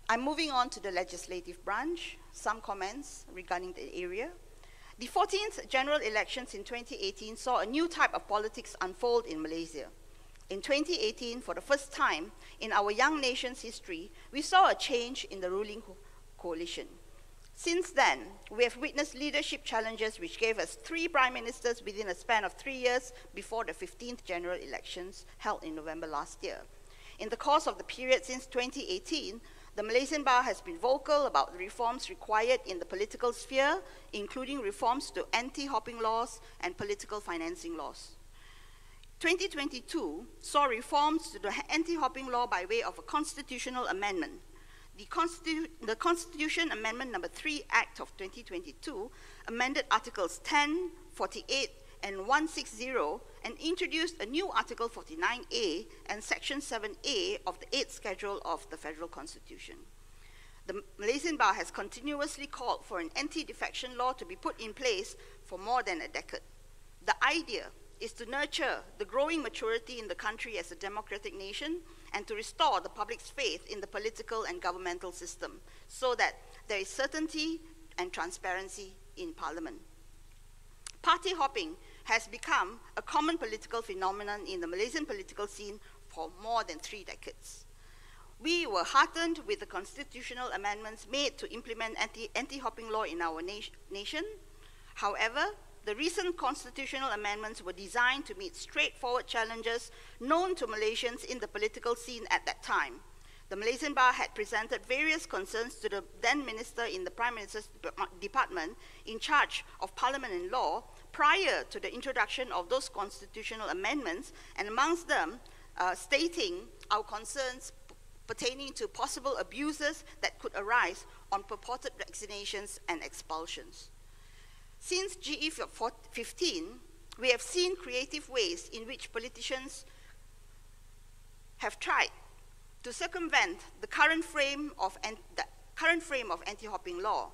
I'm moving on to the legislative branch. Some comments regarding the area. The 14th general elections in 2018 saw a new type of politics unfold in Malaysia. In 2018, for the first time in our young nation's history, we saw a change in the ruling coalition. Since then, we have witnessed leadership challenges which gave us 3 prime ministers within a span of 3 years before the 15th general elections held in November last year. In the course of the period since 2018, the Malaysian Bar has been vocal about the reforms required in the political sphere, including reforms to anti-hopping laws and political financing laws. 2022 saw reforms to the anti-hopping law by way of a constitutional amendment. The Constitution Amendment No. 3 Act of 2022 amended Articles 10, 48, and 160 and introduced a new Article 49A and Section 7A of the 8th Schedule of the Federal Constitution. The Malaysian Bar has continuously called for an anti-defection law to be put in place for more than a decade. The idea is to nurture the growing maturity in the country as a democratic nation and to restore the public's faith in the political and governmental system so that there is certainty and transparency in Parliament. Party hopping has become a common political phenomenon in the Malaysian political scene for more than 3 decades. We were heartened with the constitutional amendments made to implement anti-hopping law in our nation. However, the recent constitutional amendments were designed to meet straightforward challenges known to Malaysians in the political scene at that time. The Malaysian Bar had presented various concerns to the then Minister in the Prime Minister's Department in charge of Parliament and Law prior to the introduction of those constitutional amendments, and amongst them stating our concerns pertaining to possible abuses that could arise on purported vaccinations and expulsions. Since GE15, we have seen creative ways in which politicians have tried to circumvent the current frame of anti-hopping law.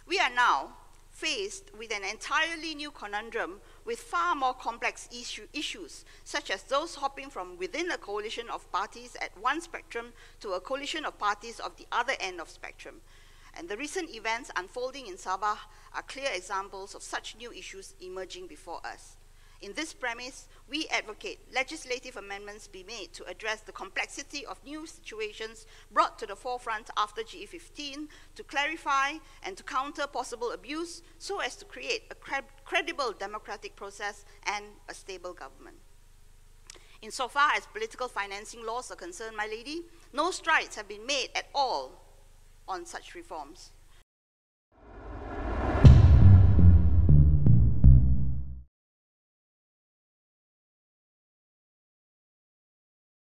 We are now faced with an entirely new conundrum with far more complex issues, such as those hopping from within a coalition of parties at one spectrum to a coalition of parties of the other end of spectrum. And the recent events unfolding in Sabah are clear examples of such new issues emerging before us. In this premise, we advocate legislative amendments be made to address the complexity of new situations brought to the forefront after GE15, to clarify and to counter possible abuse so as to create a credible democratic process and a stable government. Insofar as political financing laws are concerned, my lady, no strides have been made at all on such reforms.